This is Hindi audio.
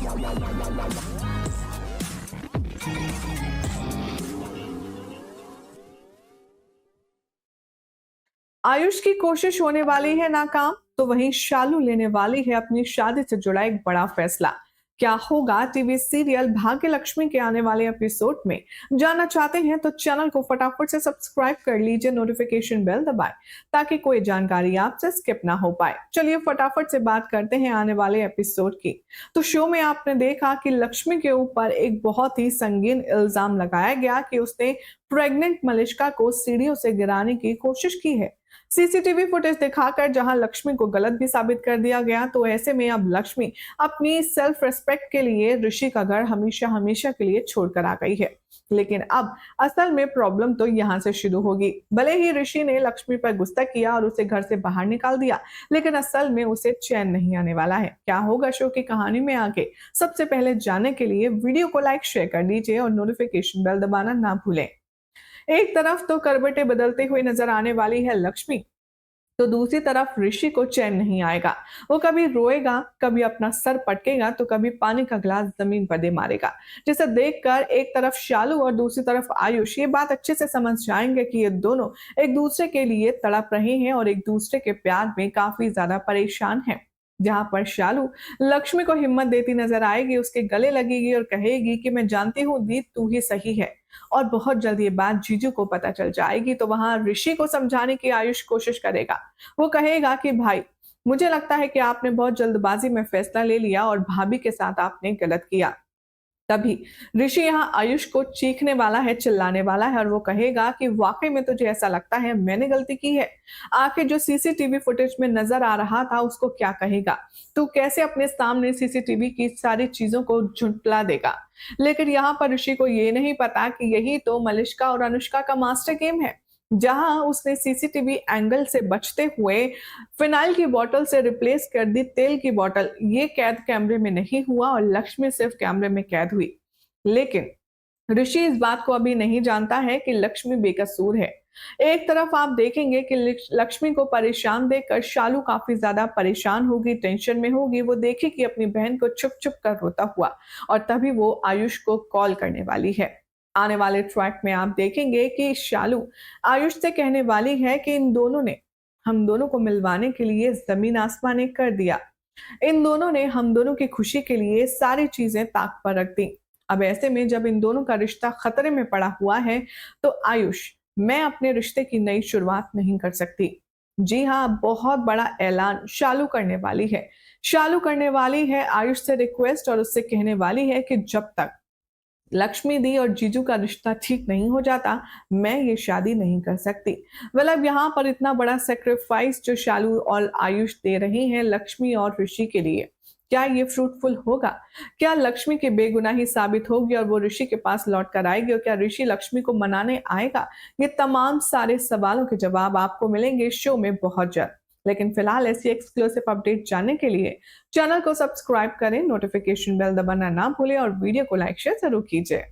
आयुष की कोशिश होने वाली है नाकाम, तो वहीं शालू लेने वाली है अपनी शादी से जुड़ा एक बड़ा फैसला। क्या होगा टीवी सीरियल भाग्य लक्ष्मी के आने वाले एपिसोड में? जानना चाहते हैं तो चैनल को फटाफट से सब्सक्राइब कर लीजिए, नोटिफिकेशन बेल दबाएं ताकि कोई जानकारी आपसे स्किप ना हो पाए। चलिए फटाफट से बात करते हैं आने वाले एपिसोड की। तो शो में आपने देखा कि लक्ष्मी के ऊपर एक बहुत ही संगीन इल्जाम लगाया गया कि उसने प्रेग्नेंट मलिष्का को सीढ़ियों से गिराने की कोशिश की है। सीसीटीवी फुटेज दिखाकर जहां लक्ष्मी को गलत भी साबित कर दिया गया, तो ऐसे में अब लक्ष्मी अपनी सेल्फ रेस्पेक्ट के लिए ऋषि का घर हमेशा हमेशा के लिए छोड़कर आ गई है। लेकिन अब असल में प्रॉब्लम तो यहाँ से शुरू होगी। भले ही ऋषि ने लक्ष्मी पर गुस्सा किया और उसे घर से बाहर निकाल दिया, लेकिन असल में उसे चैन नहीं आने वाला है। क्या होगा शो की कहानी में आगे, सबसे पहले जानने के लिए वीडियो को लाइक शेयर कर दीजिए और नोटिफिकेशन बेल दबाना ना भूलें। एक तरफ तो करवटें बदलते हुए नजर आने वाली है लक्ष्मी, तो दूसरी तरफ ऋषि को चैन नहीं आएगा। वो कभी रोएगा, कभी अपना सर पटकेगा, तो कभी पानी का गिलास जमीन पर दे मारेगा। जिसे देखकर एक तरफ शालू और दूसरी तरफ आयुष ये बात अच्छे से समझ जाएंगे कि ये दोनों एक दूसरे के लिए तड़प रहे हैं और एक दूसरे के प्यार में काफी ज्यादा परेशान हैं। जहां पर शालू लक्ष्मी को हिम्मत देती नजर आएगी, उसके गले लगेगी और कहेगी कि मैं जानती हूँ दी, तू ही सही है। और बहुत जल्द ये बात जीजू को पता चल जाएगी, तो वहां ऋषि को समझाने की आयुष कोशिश करेगा। वो कहेगा कि भाई, मुझे लगता है कि आपने बहुत जल्दबाजी में फैसला ले लिया और भाभी के साथ आपने गलत किया। तभी ऋषि यहाँ आयुष को चीखने वाला है, चिल्लाने वाला है और वो कहेगा कि वाकई में तुझे ऐसा लगता है मैंने गलती की है? आखिर जो सीसीटीवी फुटेज में नजर आ रहा था उसको क्या कहेगा? तू कैसे अपने सामने सीसीटीवी की सारी चीजों को झुंटला देगा? लेकिन यहाँ पर ऋषि को ये नहीं पता कि यही तो मलिष्का और अनुष्का का मास्टर गेम है, जहां उसने सीसीटीवी एंगल से बचते हुए फिनाइल की बोतल से रिप्लेस कर दी तेल की बोतल। ये कैद कैमरे में नहीं हुआ और लक्ष्मी सिर्फ कैमरे में कैद हुई। लेकिन ऋषि इस बात को अभी नहीं जानता है कि लक्ष्मी बेकसूर है। एक तरफ आप देखेंगे कि लक्ष्मी को परेशान देखकर शालू काफी ज्यादा परेशान होगी, टेंशन में होगी। वो देखेगी अपनी बहन को छुप छुप कर रोता हुआ और तभी वो आयुष को कॉल करने वाली है। आने वाले ट्रैक में आप देखेंगे कि शालू आयुष से कहने वाली है कि इन दोनों ने हम दोनों को मिलवाने के लिए जमीन आसमान एक कर दिया। इन दोनों ने हम दोनों की खुशी के लिए सारी चीजें ताक पर रख दी। अब ऐसे में जब इन दोनों का रिश्ता खतरे में पड़ा हुआ है, तो आयुष, मैं अपने रिश्ते की नई शुरुआत नहीं कर सकती। जी हाँ, बहुत बड़ा ऐलान शालू करने वाली है। शालू करने वाली है आयुष से रिक्वेस्ट और उससे कहने वाली है कि जब तक लक्ष्मी दी और जीजू का रिश्ता ठीक नहीं हो जाता, मैं ये शादी नहीं कर सकती। मतलब यहाँ पर इतना बड़ा सेक्रीफाइस जो शालू और आयुष दे रहे हैं लक्ष्मी और ऋषि के लिए, क्या ये फ्रूटफुल होगा? क्या लक्ष्मी की बेगुनाही साबित होगी और वो ऋषि के पास लौट कर आएगी, और क्या ऋषि लक्ष्मी को मनाने आएगा? ये तमाम सारे सवालों के जवाब आपको मिलेंगे शो में बहुत जल्द। लेकिन फिलहाल ऐसी एक्सक्लूसिव अपडेट जानने के लिए चैनल को सब्सक्राइब करें, नोटिफिकेशन बेल दबाना ना भूलें और वीडियो को लाइक शेयर जरूर कीजिए।